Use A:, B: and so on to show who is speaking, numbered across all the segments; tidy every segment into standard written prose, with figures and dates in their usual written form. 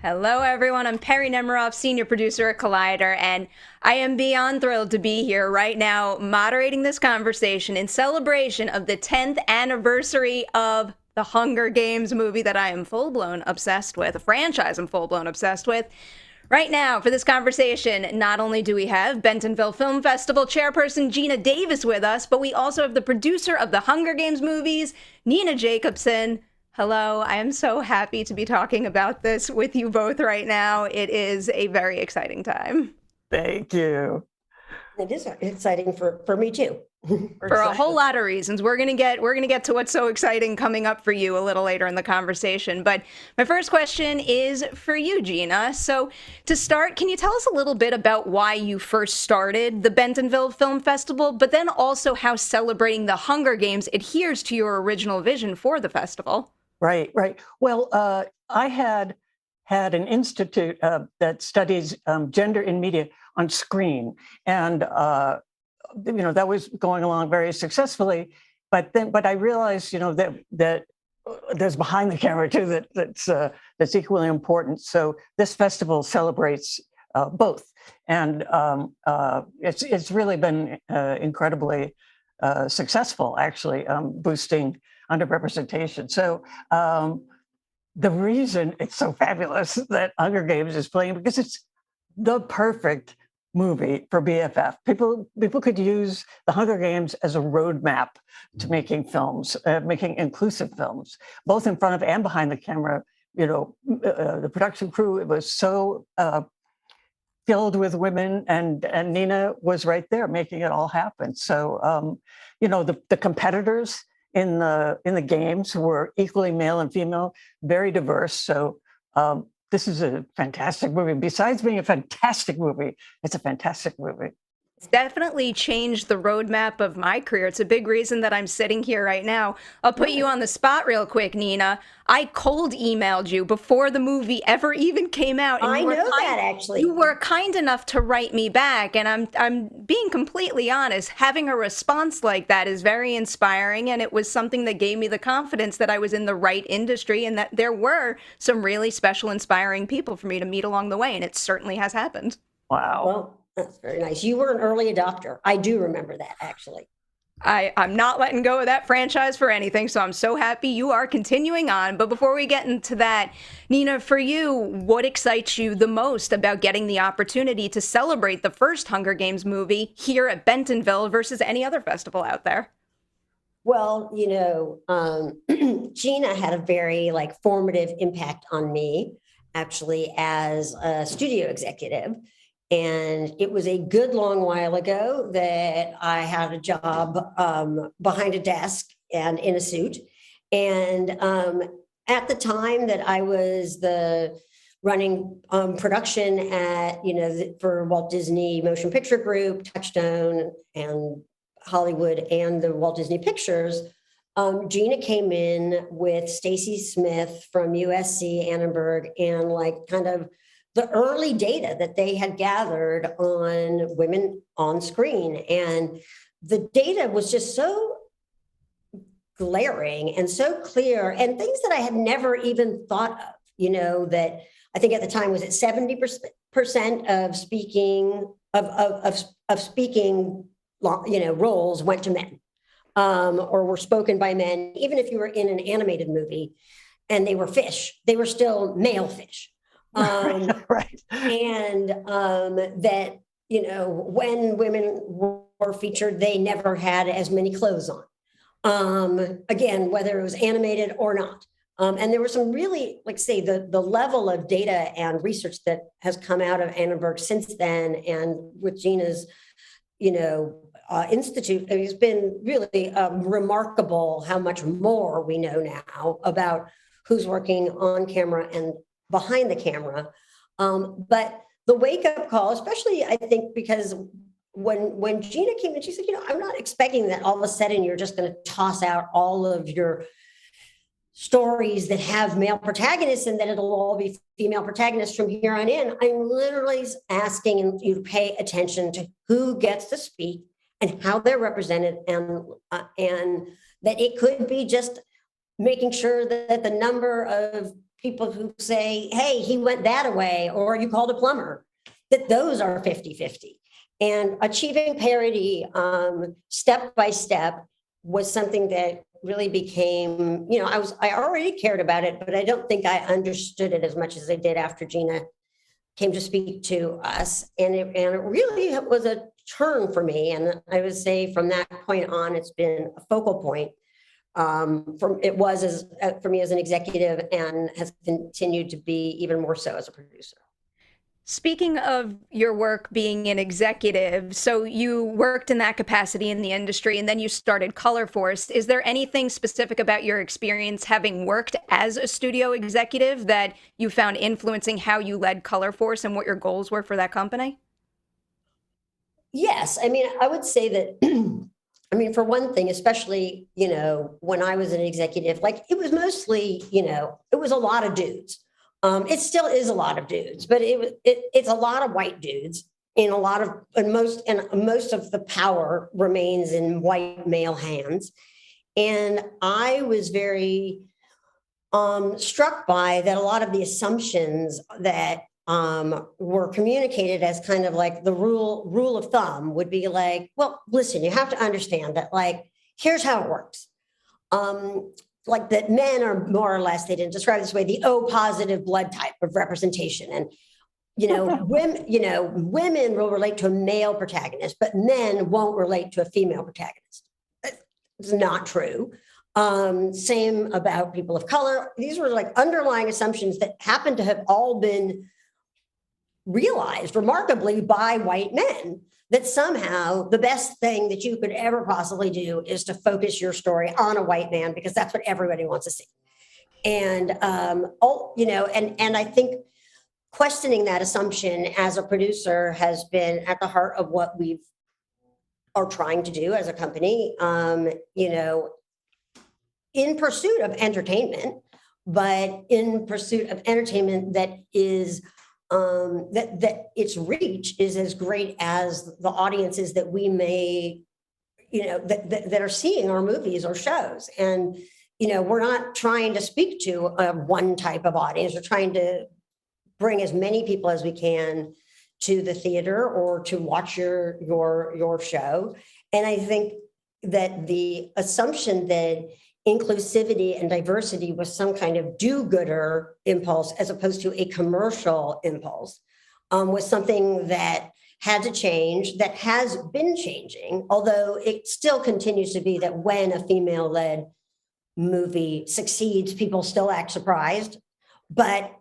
A: Hello, everyone. I'm Perry Nemiroff, senior producer at Collider, and I am beyond thrilled to be here right now moderating this conversation in celebration of the 10th anniversary of the Hunger Games movie that I am full-blown obsessed with, a franchise I'm full-blown obsessed with. Right now, for this conversation, not only do we have Bentonville Film Festival chairperson Geena Davis with us, but we also have the producer of the Hunger Games movies, Nina Jacobson. Hello, I am so happy to be talking about this with you both right now. It is a very exciting time.
B: Thank you.
C: It is exciting for me too.
A: For a whole lot of reasons. We're gonna get to what's so exciting coming up for you a little later in the conversation. But my first question is for you, Geena. So to start, can you tell us a little bit about why you first started the Bentonville Film Festival, but then also how celebrating the Hunger Games adheres to your original vision for the festival?
B: Right. Well, I had an institute that studies gender in media on screen, and that was going along very successfully. But I realized, that there's behind the camera too that's equally important. So this festival celebrates both, and it's really been incredibly successful, actually, boosting underrepresentation. So the reason it's so fabulous that Hunger Games is playing, because it's the perfect movie for BFF. People could use the Hunger Games as a roadmap to making films, making inclusive films, both in front of and behind the camera. The production crew, it was so filled with women, and Nina was right there making it all happen. So, the competitors in the games were equally male and female, very diverse. So this is a fantastic movie. Besides being a fantastic movie, it's a fantastic movie.
A: It's definitely changed the roadmap of my career. It's a big reason that I'm sitting here right now. I'll put you on the spot real quick, Nina. I cold emailed you before the movie ever even came out.
C: And I know that, actually.
A: You were kind enough to write me back, and I'm being completely honest. Having a response like that is very inspiring, and it was something that gave me the confidence that I was in the right industry and that there were some really special, inspiring people for me to meet along the way, and it certainly has happened.
B: Wow.
C: Well, that's very nice. You were an early adopter. I do remember that, actually.
A: I'm not letting go of that franchise for anything, so I'm so happy you are continuing on. But before we get into that, Nina, for you, what excites you the most about getting the opportunity to celebrate the first Hunger Games movie here at Bentonville versus any other festival out there?
C: Well, Geena had a very formative impact on me, actually, as a studio executive. And it was a good long while ago that I had a job behind a desk and in a suit. And at the time that I was running production at, for Walt Disney Motion Picture Group, Touchstone, and Hollywood, and the Walt Disney Pictures, Geena came in with Stacy Smith from USC Annenberg, and kind of the early data that they had gathered on women on screen. And the data was just so glaring and so clear, and things that I had never even thought of, that I think at the time was at 70% of speaking of speaking, roles went to men, or were spoken by men. Even if you were in an animated movie and they were fish, they were still male fish.
B: Right.
C: And that, when women were featured, they never had as many clothes on. Again, whether it was animated or not. And there was some really, the level of data and research that has come out of Annenberg since then, and with Geena's, institute, it has been really remarkable how much more we know now about who's working on camera and behind the camera. But the wake-up call, especially, I think, because when Geena came in, she said, I'm not expecting that all of a sudden you're just going to toss out all of your stories that have male protagonists and that it'll all be female protagonists from here on in. I'm literally asking you to pay attention to who gets to speak and how they're represented, and that it could be just making sure that the number of people who say, hey, he went that way, or you called a plumber, that those are 50-50. And achieving parity step by step was something that really became, I already cared about it, but I don't think I understood it as much as I did after Geena came to speak to us. And it really was a turn for me. And I would say from that point on, it's been a focal point for me as an executive, and has continued to be even more so as a producer.
A: Speaking of your work being an executive, so you worked in that capacity in the industry and then you started Color Force. Is there anything specific about your experience having worked as a studio executive that you found influencing how you led Color Force and what your goals were for that company?
C: Yes. I mean, I would say that, I mean, for one thing, especially, when I was an executive, like it was mostly, it was a lot of dudes. It still is a lot of dudes, but it's a lot of white dudes, and most of the power remains in white male hands. And I was very struck by that a lot of the assumptions that were communicated as kind of like the rule of thumb would be like, well, listen, you have to understand that, like, here's how it works. Like that men are more or less, they didn't describe it this way, the O positive blood type of representation. And, women will relate to a male protagonist, but men won't relate to a female protagonist. It's not true. Same about people of color. These were like underlying assumptions that happen to have all been realized remarkably by white men, that somehow the best thing that you could ever possibly do is to focus your story on a white man, because that's what everybody wants to see. And and I think questioning that assumption as a producer has been at the heart of what we are trying to do as a company, in pursuit of entertainment, but in pursuit of entertainment that is that its reach is as great as the audiences that we may, that are seeing our movies or shows. And, we're not trying to speak to one type of audience. We're trying to bring as many people as we can to the theater or to watch your show. And I think that the assumption that inclusivity and diversity was some kind of do-gooder impulse as opposed to a commercial impulse was something that had to change, that has been changing, although it still continues to be that when a female-led movie succeeds, people still act surprised, but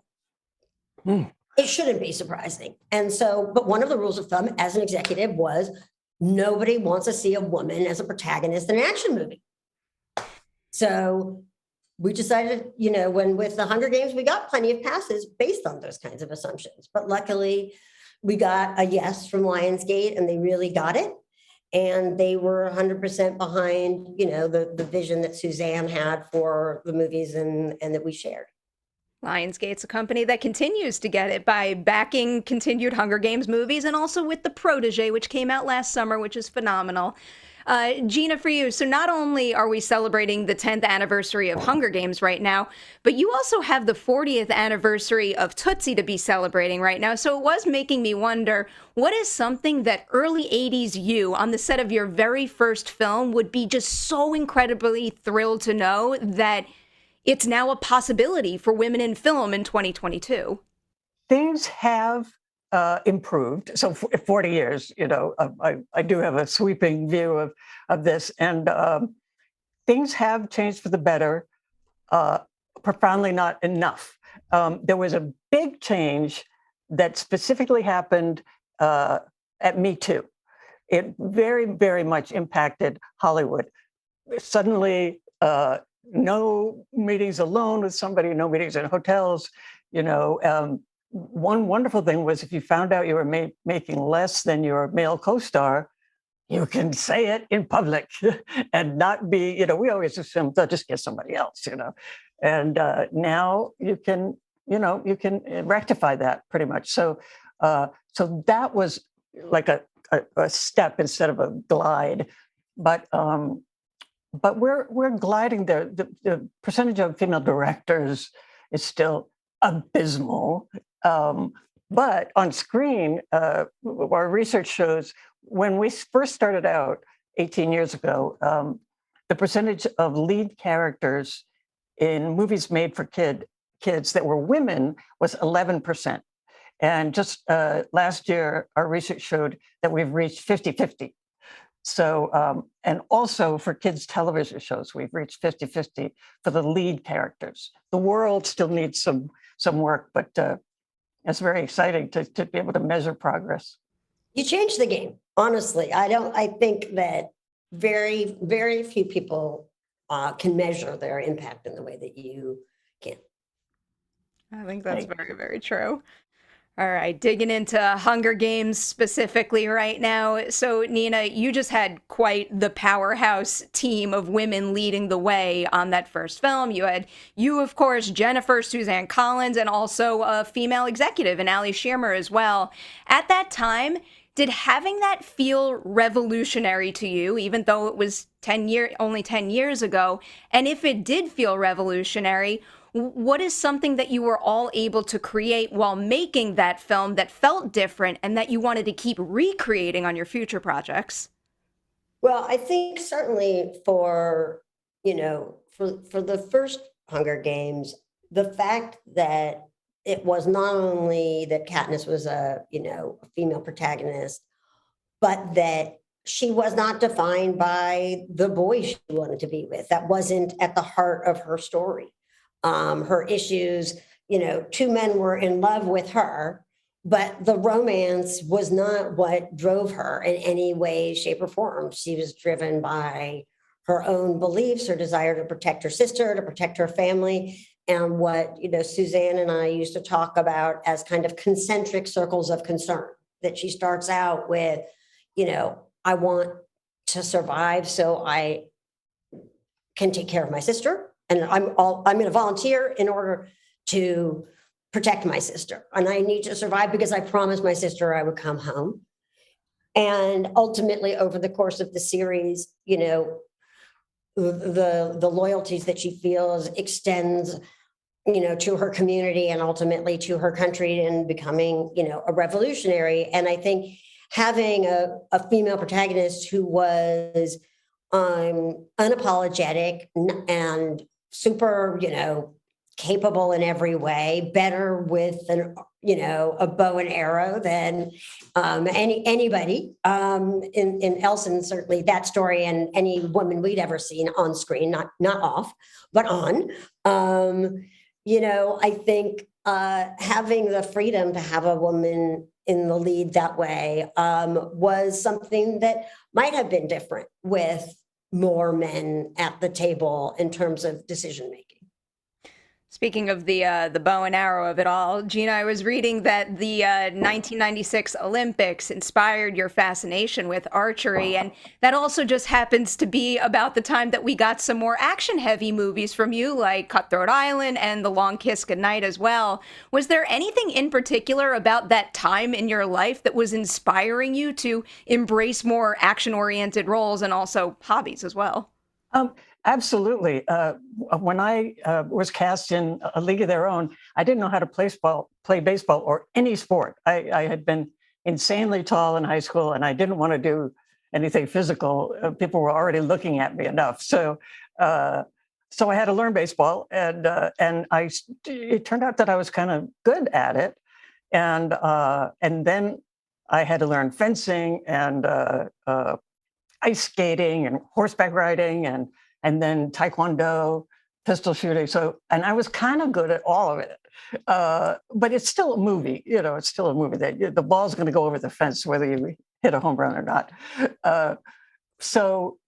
C: it shouldn't be surprising. And so, but one of the rules of thumb as an executive was nobody wants to see a woman as a protagonist in an action movie. So we decided, when with the Hunger Games, we got plenty of passes based on those kinds of assumptions. But luckily, we got a yes from Lionsgate, and they really got it. And they were 100% behind, the vision that Suzanne had for the movies and that we shared.
A: Lionsgate's a company that continues to get it by backing continued Hunger Games movies, and also with The Protege, which came out last summer, which is phenomenal. Geena, for you, so not only are we celebrating the 10th anniversary of Hunger Games right now, but you also have the 40th anniversary of Tootsie to be celebrating right now. So it was making me wonder, what is something that early 80s you on the set of your very first film would be just so incredibly thrilled to know that it's now a possibility for women in film in 2022?
B: Things have improved. So 40 years, I do have a sweeping view of this, and things have changed for the better, profoundly not enough. There was a big change that specifically happened at Me Too. It very, very much impacted Hollywood. Suddenly, no meetings alone with somebody, no meetings in hotels, one wonderful thing was if you found out you were making less than your male co-star, you can say it in public and not be, we always assume they'll just get somebody else, and now you can rectify that pretty much. So that was like a step instead of a glide, but we're gliding there. The percentage of female directors is still abysmal. But on screen, our research shows when we first started out 18 years ago, the percentage of lead characters in movies made for kids that were women was 11%. And just last year, our research showed that we've reached 50-50. So, and also for kids' television shows, we've reached 50-50 for the lead characters. The world still needs some work, but it's very exciting to be able to measure progress.
C: You changed the game, honestly. I think that very, very few people can measure their impact in the way that you can.
A: I think that's
B: Thank
A: very,
B: you.
A: very true. All right, digging into Hunger Games specifically right now. So, Nina, you just had quite the powerhouse team of women leading the way on that first film. You, of course, Jennifer, Suzanne Collins, and also a female executive, and Ali Shearer as well. At that time, did having that feel revolutionary to you, even though it was only 10 years ago? And if it did feel revolutionary, what is something that you were all able to create while making that film that felt different and that you wanted to keep recreating on your future projects?
C: Well, I think certainly for the first Hunger Games, the fact that it was not only that Katniss was a female protagonist, but that she was not defined by the boy she wanted to be with. That wasn't at the heart of her story. Her issues, two men were in love with her, but the romance was not what drove her in any way, shape, or form. She was driven by her own beliefs, her desire to protect her sister, to protect her family, and what Suzanne and I used to talk about as kind of concentric circles of concern. That she starts out with, I want to survive so I can take care of my sister, and I'm going to volunteer in order to protect my sister, and I need to survive because I promised my sister I would come home. And ultimately, over the course of the series, the loyalties that she feels extends to her community and ultimately to her country, and becoming a revolutionary. And I think having a female protagonist who was unapologetic and super capable in every way, better with a bow and arrow than anybody in Elson. Certainly that story, and any woman we'd ever seen on screen, not off, but on. I think having the freedom to have a woman in the lead that way was something that might have been different with more men at the table in terms of decision making.
A: Speaking of the bow and arrow of it all, Geena, I was reading that the 1996 Olympics inspired your fascination with archery, and that also just happens to be about the time that we got some more action-heavy movies from you, like Cutthroat Island and The Long Kiss Goodnight as well. Was there anything in particular about that time in your life that was inspiring you to embrace more action-oriented roles and also hobbies as well?
B: Um, Absolutely. When I was cast in A League of Their Own, I didn't know how to play baseball, or any sport. I had been insanely tall in high school, and I didn't want to do anything physical. People were already looking at me enough, so I had to learn baseball, and it turned out that I was kind of good at it, and then I had to learn fencing and ice skating and horseback riding, and then taekwondo, pistol shooting. So, and I was kind of good at all of it. But it's still a movie, it's still a movie. That the ball's going to go over the fence whether you hit a home run or not. Uh, so,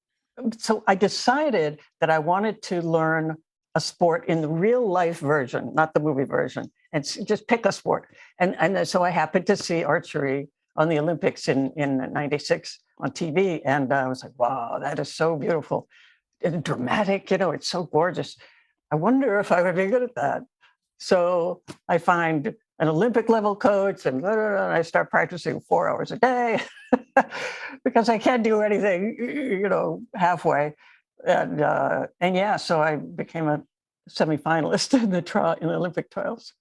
B: so I decided that I wanted to learn a sport in the real life version, not the movie version, and just pick a sport. And so I happened to see archery on the Olympics in '96 on TV, and I was like, wow, that is so beautiful and dramatic. It's so gorgeous. I wonder if I would be good at that. So I find an Olympic level coach, and I start practicing 4 hours a day because I can't do anything, halfway. And yeah, so I became semifinalist in the Olympic trials.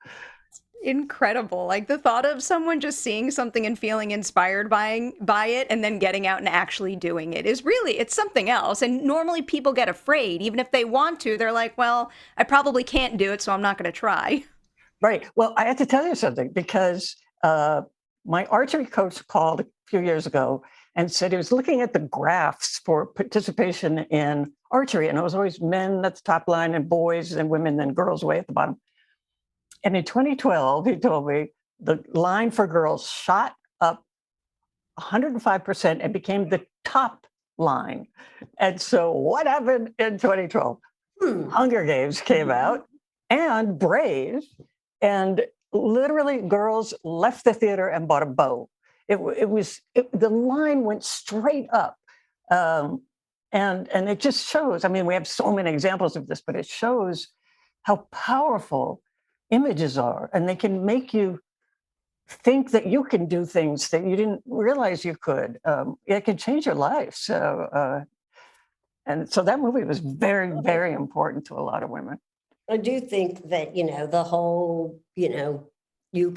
A: Incredible. Like the thought of someone just seeing something and feeling inspired by it and then getting out and actually doing it is really, it's something else. And normally people get afraid. Even if they want to, they're like, well, I probably can't do it, so I'm not going to try.
B: Right. Well, I have to tell you something because my archery coach called a few years ago and said he was looking at the graphs for participation in archery. And it was always men at the top line and boys and women and girls way at the bottom. And in 2012, he told me the line for girls shot up 105% and became the top line. And so what happened in 2012? Hunger Games came out and Brave, and literally girls left the theater and bought a bow. The line went straight up. And it just shows, I mean, we have so many examples of this, but it shows how powerful images are, and they can make you think that you can do things that you didn't realize you could. It can change your life. And so that movie was very, very important to a lot of women.
C: I do think that, the whole, you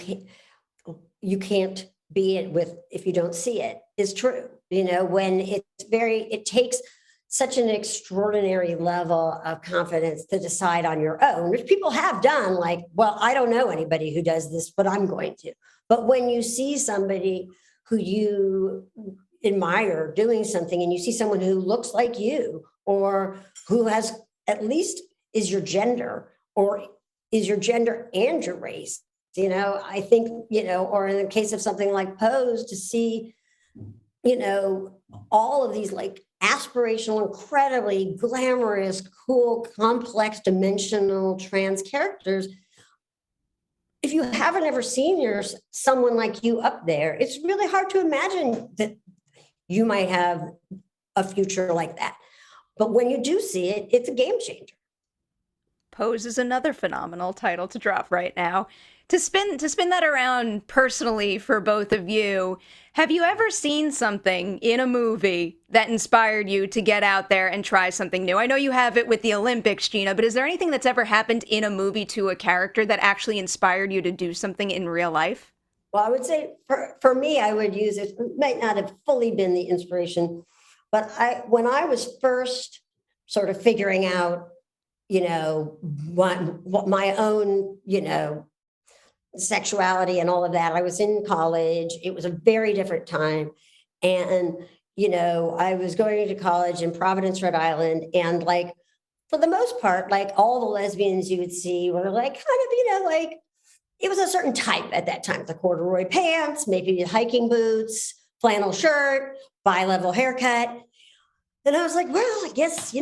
C: can't be it with if you don't see it is true. When it takes such an extraordinary level of confidence to decide on your own, which people have done, like, well, I don't know anybody who does this, but I'm going to. But when you see somebody who you admire doing something and you see someone who looks like you or who has at least is your gender or is your gender and your race, I think, or in the case of something like Pose, to see, all of these like aspirational, incredibly glamorous, cool, complex, dimensional trans characters. If you haven't ever seen someone like you up there, it's really hard to imagine that you might have a future like that. But when you do see it, it's a game changer.
A: Pose is another phenomenal title to drop right now. To spin that around personally for both of you, have you ever seen something in a movie that inspired you to get out there and try something new? I know you have it with the Olympics, Geena, but is there anything that's ever happened in a movie to a character that actually inspired you to do something in real life?
C: Well, I would say for me, I would use it. It might not have fully been the inspiration, but when I was first sort of figuring out, what my own, sexuality and all of that. I was in college. It was a very different time. And, I was going to college in Providence, Rhode Island. And like, for the most part, like all the lesbians you would see were like, kind of, like it was a certain type at that time, the corduroy pants, maybe hiking boots, flannel shirt, bi-level haircut. And I was like, well, I guess,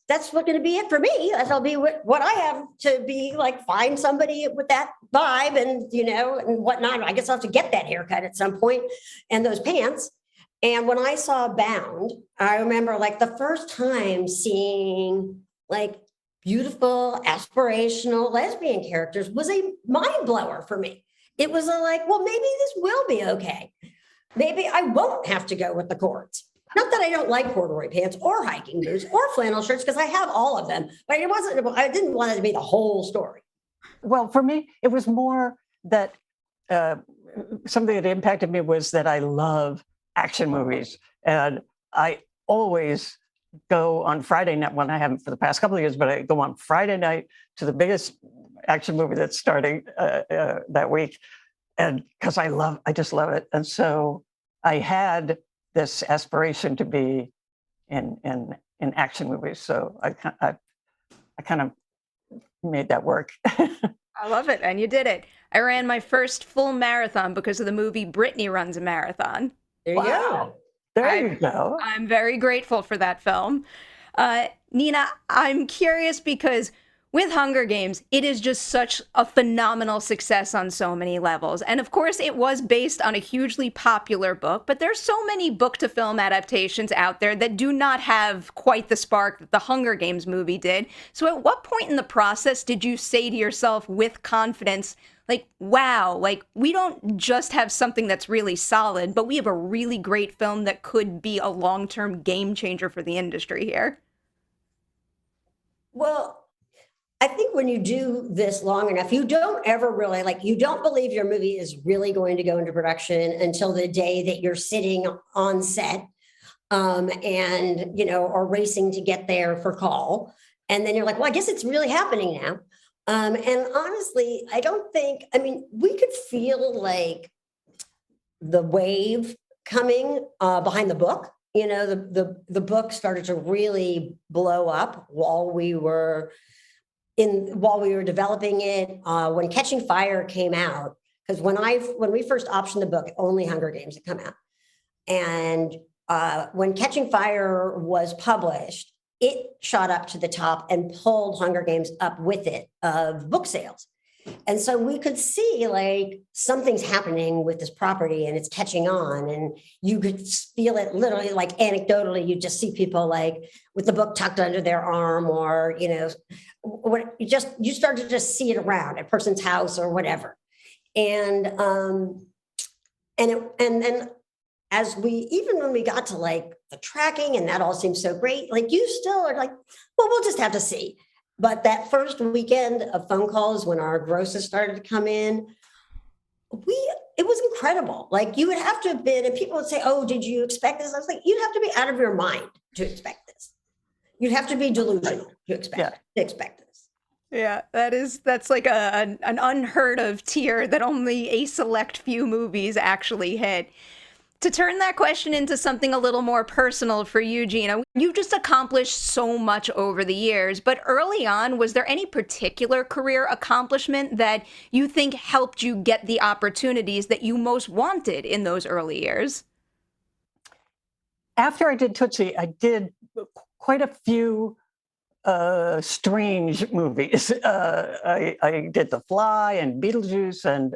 C: that's what going to be it for me. That'll be what I have to be like, find somebody with that vibe and, and whatnot. I guess I'll have to get that haircut at some point and those pants. And when I saw Bound, I remember like the first time seeing like beautiful, aspirational lesbian characters was a mind blower for me. It was like, well, maybe this will be okay. Maybe I won't have to go with the cords. Not that I don't like corduroy pants or hiking boots or flannel shirts, because I have all of them, but I didn't want it to be the whole story.
B: Well, for me, it was more that something that impacted me was that I love action movies. And I always go on Friday night, well, I haven't for the past couple of years, but I go on Friday night to the biggest action movie that's starting that week. And because I just love it. And so I had this aspiration to be in action movies. So I kind of made that work.
A: I love it. And you did it. I ran my first full marathon because of the movie Brittany Runs a Marathon.
C: There you go.
B: There you go.
A: I'm very grateful for that film. Nina, I'm curious because with Hunger Games, it is just such a phenomenal success on so many levels. And of course, it was based on a hugely popular book, but there's so many book-to-film adaptations out there that do not have quite the spark that the Hunger Games movie did. So at what point in the process did you say to yourself with confidence, like, wow, like we don't just have something that's really solid, but we have a really great film that could be a long-term game changer for the industry here?
C: Well, I think when you do this long enough, you don't ever really you don't believe your movie is really going to go into production until the day that you're sitting on set, and, or racing to get there for call. And then you're like, well, I guess it's really happening now. And honestly, I mean, we could feel like the wave coming behind the book. The book started to really blow up while we were developing it. When Catching Fire came out, because when we first optioned the book, only Hunger Games had come out, and when Catching Fire was published, it shot up to the top and pulled Hunger Games up with it of book sales. And so we could see something's happening with this property and it's catching on, and you could feel it literally, anecdotally. You just see people with the book tucked under their arm, or you start to just see it around a person's house or whatever. And then even when we got to the tracking, and that all seems so great, you still are well, we'll just have to see. But that first weekend of phone calls when our grosses started to come in, it was incredible. You would have to have been, and people would say, oh, did you expect this? I was like, you'd have to be out of your mind to expect this. You'd have to be delusional to expect this.
A: Yeah, that's like an unheard of tier that only a select few movies actually hit. To turn that question into something a little more personal for you, Geena, you've just accomplished so much over the years, but early on, was there any particular career accomplishment that you think helped you get the opportunities that you most wanted in those early years?
B: After I did Tootsie, I did quite a few strange movies. I did The Fly and Beetlejuice and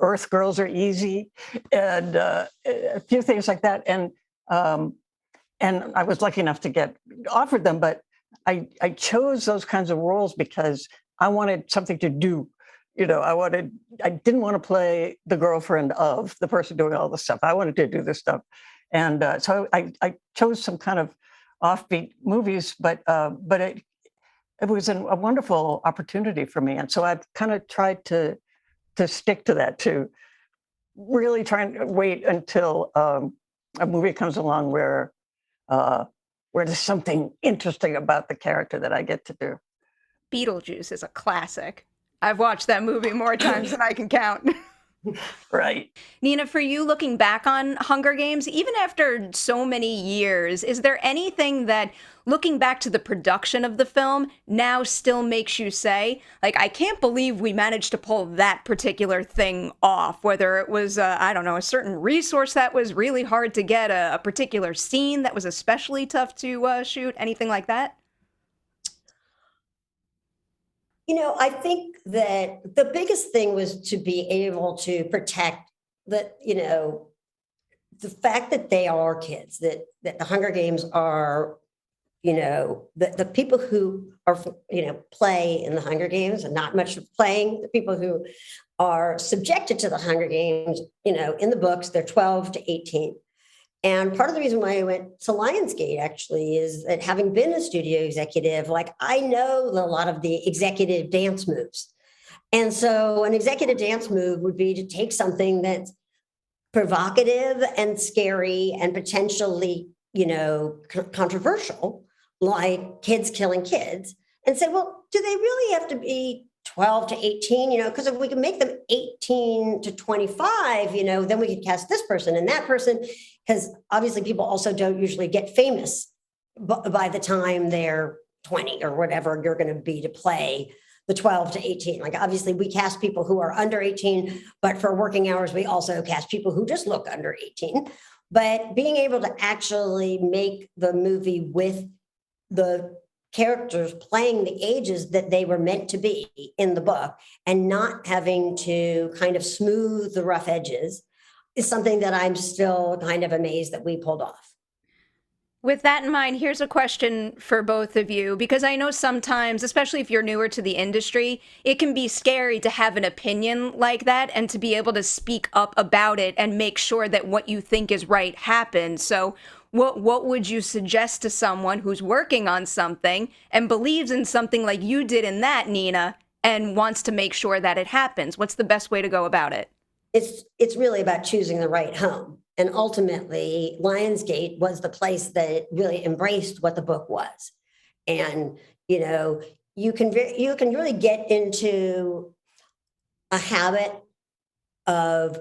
B: Earth Girls Are Easy, and a few things like that. And I was lucky enough to get offered them, but I chose those kinds of roles because I wanted something to do. I didn't want to play the girlfriend of the person doing all the stuff. I wanted to do this stuff. And so I chose some kind of offbeat movies, but it was a wonderful opportunity for me. And so I've kind of tried to stick to that, to really try and wait until a movie comes along where there's something interesting about the character that I get to do.
A: Beetlejuice is a classic. I've watched that movie more times than I can count.
B: Right.
A: Nina, for you, looking back on Hunger Games, even after so many years, is there anything that, looking back to the production of the film, now still makes you say, I can't believe we managed to pull that particular thing off, whether it was, I don't know, a certain resource that was really hard to get, a particular scene that was especially tough to shoot, anything like that?
C: I think that the biggest thing was to be able to protect the fact that they are kids, that the Hunger Games are, the people who are, play in the Hunger Games, and not much playing, the people who are subjected to the Hunger Games, in the books, they're 12 to 18. And part of the reason why I went to Lionsgate actually is that, having been a studio executive, I know a lot of the executive dance moves. And so an executive dance move would be to take something that's provocative and scary and potentially, controversial, like kids killing kids, and say, well, do they really have to be 12 to 18, because if we can make them 18 to 25, then we could cast this person and that person, because obviously people also don't usually get famous by the time they're 20 or whatever you're going to be to play the 12 to 18. Obviously we cast people who are under 18, but for working hours, we also cast people who just look under 18. But being able to actually make the movie with the characters playing the ages that they were meant to be in the book, and not having to kind of smooth the rough edges, is something that I'm still kind of amazed that we pulled off.
A: With that in mind, here's a question for both of you, because I know sometimes, especially if you're newer to the industry, it can be scary to have an opinion like that and to be able to speak up about it and make sure that what you think is right happens. So what would you suggest to someone who's working on something and believes in something like you did in that, Nina, and wants to make sure that it happens? What's the best way to go about it?
C: It's really about choosing the right home. And ultimately, Lionsgate was the place that really embraced what the book was. And, you know, you can really get into a habit of,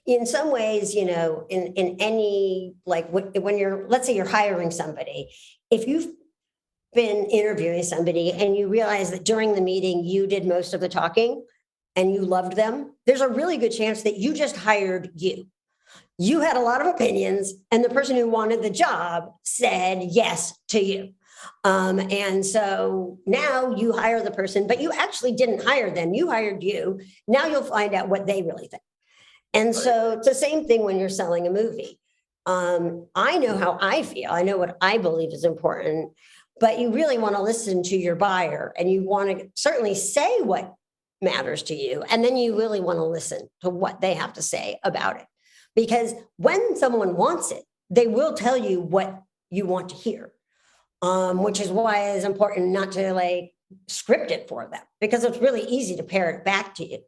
C: in some ways, you know, in any, like when you're, let's say you're hiring somebody, if you've been interviewing somebody and you realize that during the meeting you did most of the talking and you loved them, there's a really good chance that you just hired you. You had a lot of opinions, and the person who wanted the job said yes to you. And so now you hire the person, but you actually didn't hire them. You hired you. Now you'll find out what they really think. And so it's the same thing when you're selling a movie. I know how I feel. I know what I believe is important, but you really want to listen to your buyer, and you want to certainly say what matters to you. And then you really want to listen to what they have to say about it. Because when someone wants it, they will tell you what you want to hear, which is why it's important not to like script it for them, because it's really easy to pare it back to you.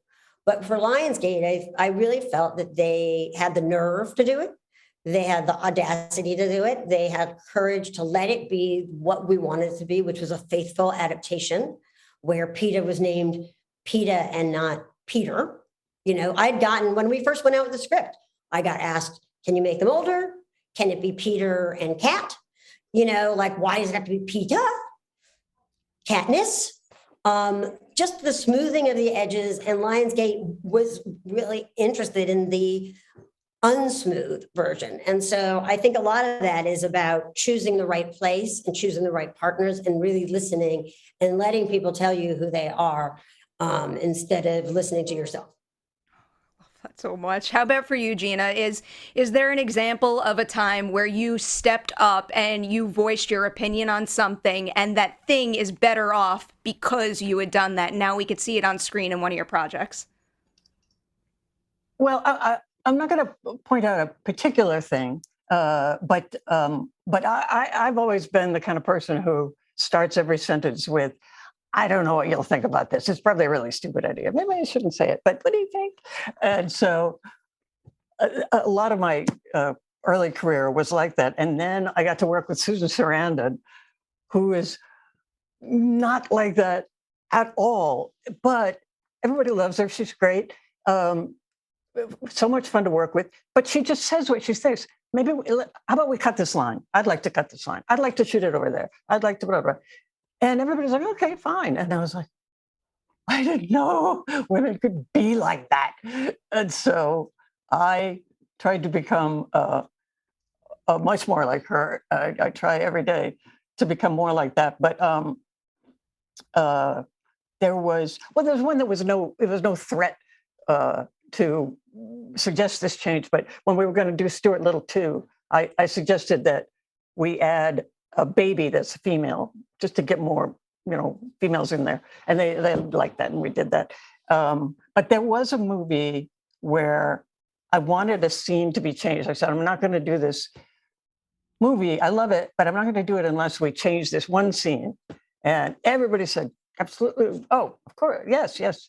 C: But for Lionsgate, I really felt that they had the nerve to do it. They had the audacity to do it. They had courage to let it be what we wanted it to be, which was a faithful adaptation where Peeta was named Peeta and not Peter. You know, I'd gotten, when we first went out with the script, I got asked, can you make them older? Can it be Peter and Cat? You know, like, why does it have to be Peeta? Katniss? Just the smoothing of the edges, and Lionsgate was really interested in the unsmooth version. And so I think a lot of that is about choosing the right place and choosing the right partners and really listening and letting people tell you who they are, instead of listening to yourself.
A: That so much. How about for you, Geena? Is there an example of a time where you stepped up and you voiced your opinion on something, and that thing is better off because you had done that? Now we could see it on screen in one of your projects.
B: Well, I'm not going to point out a particular thing, but I've always been the kind of person who starts every sentence with, I don't know what you'll think about this. It's probably a really stupid idea. Maybe I shouldn't say it, but what do you think? And so a lot of my early career was like that. And then I got to work with Susan Sarandon, who is not like that at all. But everybody loves her. She's great. So much fun to work with. But she just says what she thinks. Maybe, how about we cut this line? I'd like to cut this line. I'd like to shoot it over there. I'd like to blah, blah. And everybody's like, okay, fine. And I was like, I didn't know women could be like that. And so I tried to become much more like her. I try every day to become more like that. But there was one that was it was no threat to suggest this change. But when we were going to do Stuart Little 2, I suggested that we add a baby that's female, just to get more, females in there. And they liked that, and we did that. But there was a movie where I wanted a scene to be changed. I said, I'm not going to do this movie. I love it, but I'm not going to do it unless we change this one scene. And everybody said, absolutely. Oh, of course. Yes.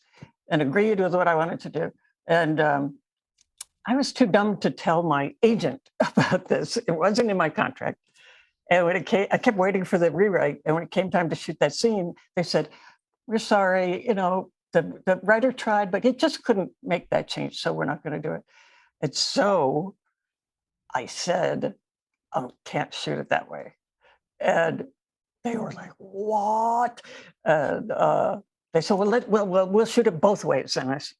B: And agreed with what I wanted to do. And I was too dumb to tell my agent about this. It wasn't in my contract. And when it came, I kept waiting for the rewrite. And when it came time to shoot that scene, they said, we're sorry, the writer tried, but he just couldn't make that change. So we're not going to do it. And so I said, I can't shoot it that way. And they were like, what? And they said, well, we'll shoot it both ways. And I said,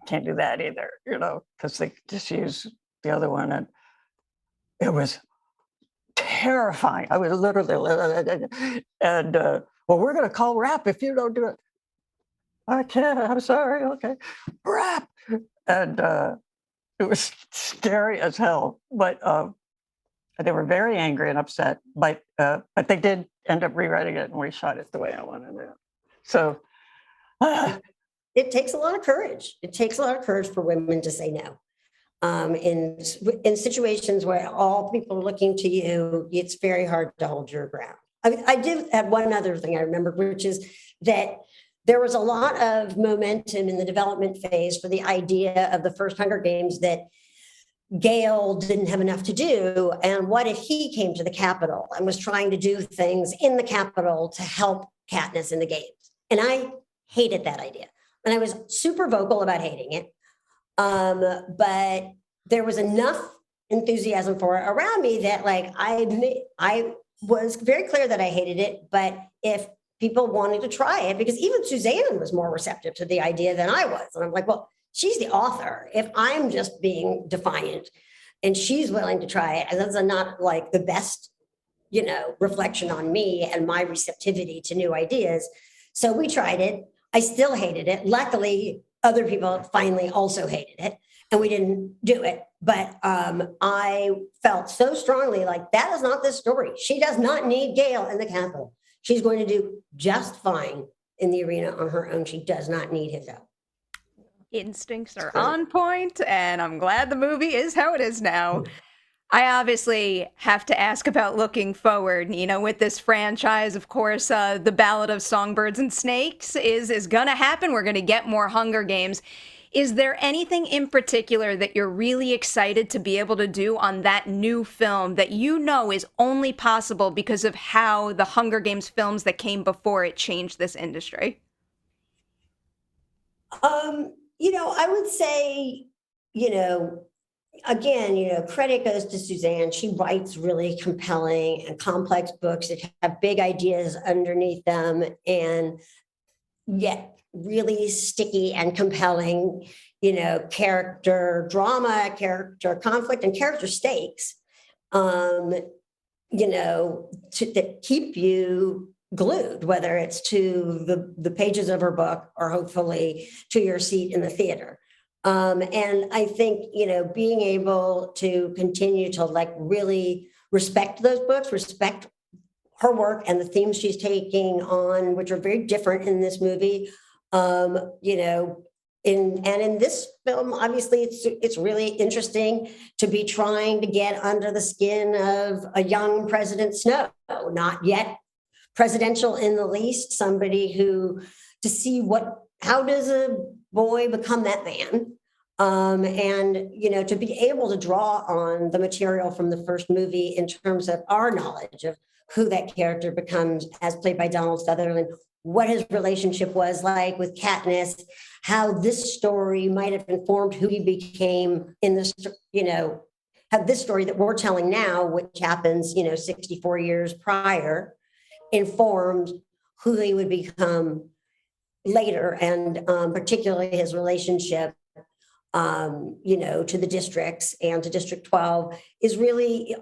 B: can't do that either, because they just use the other one. And it was terrifying. I was literally, and well, we're going to call rap if you don't do it. I can't, I'm sorry. Okay, rap. And it was scary as hell, but they were very angry and upset, but they did end up rewriting it, and we shot it the way I wanted it. So
C: it takes a lot of courage. It takes a lot of courage for women to say no. In situations where all people are looking to you, it's very hard to hold your ground. I did have one other thing I remembered, which is that there was a lot of momentum in the development phase for the idea of the first Hunger Games that Gale didn't have enough to do. And what if he came to the Capitol and was trying to do things in the Capitol to help Katniss in the games? And I hated that idea. And I was super vocal about hating it. But there was enough enthusiasm for it around me that like I was very clear that I hated it. But if people wanted to try it, because even Suzanne was more receptive to the idea than I was. And I'm like, well, she's the author. If I'm just being defiant and she's willing to try it, that's not like the best, reflection on me and my receptivity to new ideas. So we tried it. I still hated it. Luckily, other people finally also hated it and we didn't do it. But I felt so strongly like that is not this story. She does not need Gale in the Capitol. She's going to do just fine in the arena on her own. She does not need his help.
A: Instincts are on point, and I'm glad the movie is how it is now. I obviously have to ask about looking forward. With this franchise, of course, the Ballad of Songbirds and Snakes is going to happen. We're going to get more Hunger Games. Is there anything in particular that you're really excited to be able to do on that new film that is only possible because of how the Hunger Games films that came before it changed this industry?
C: I would say, again, credit goes to Suzanne. She writes really compelling and complex books that have big ideas underneath them and yet really sticky and compelling, character drama, character conflict, and character stakes, that keep you glued, whether it's to the pages of her book or hopefully to your seat in the theater. And I think, being able to continue to like really respect those books, respect her work and the themes she's taking on, which are very different in this movie. In this film, obviously it's really interesting to be trying to get under the skin of a young President Snow, not yet presidential in the least, somebody who to see how does a boy become that man? And to be able to draw on the material from the first movie in terms of our knowledge of who that character becomes as played by Donald Sutherland, what his relationship was like with Katniss, how this story might have informed who he became in this, have this story that we're telling now, which happens, 64 years prior, informed who he would become later, and particularly his relationship to the districts and to District 12 is really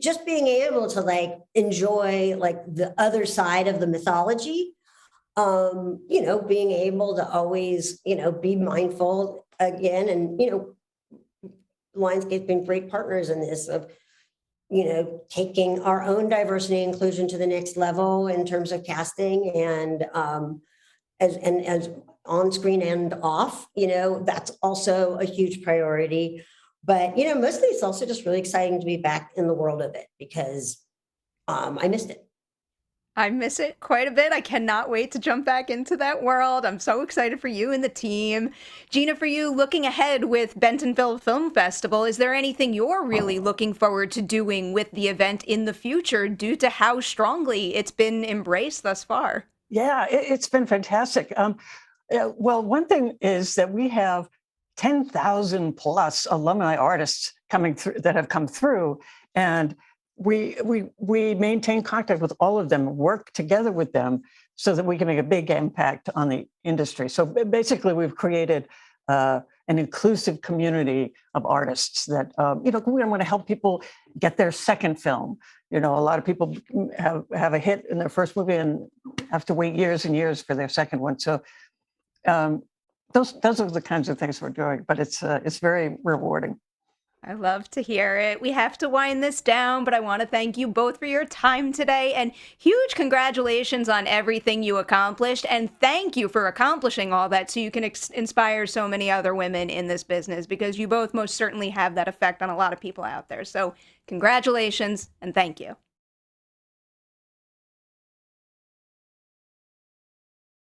C: just being able to like enjoy like the other side of the mythology, being able to always, be mindful again. And, Lionsgate's been great partners in this of, taking our own diversity and inclusion to the next level in terms of casting and as on screen and off, that's also a huge priority. But, mostly it's also just really exciting to be back in the world of it because I missed it.
A: I miss it quite a bit. I cannot wait to jump back into that world. I'm so excited for you and the team. Geena, for you, looking ahead with Bentonville Film Festival, is there anything you're really looking forward to doing with the event in the future due to how strongly it's been embraced thus far?
B: Yeah, it's been fantastic. Well, one thing is that we have 10,000 plus alumni artists coming through that have come through, and we maintain contact with all of them, work together with them so that we can make a big impact on the industry. So basically, we've created an inclusive community of artists that we want to help people get their second film. A lot of people have a hit in their first movie and have to wait years and years for their second one. So those are the kinds of things we're doing, but it's very rewarding.
A: I love to hear it. We have to wind this down, but I want to thank you both for your time today and huge congratulations on everything you accomplished. And thank you for accomplishing all that so you can inspire so many other women in this business because you both most certainly have that effect on a lot of people out there. So, congratulations and thank you.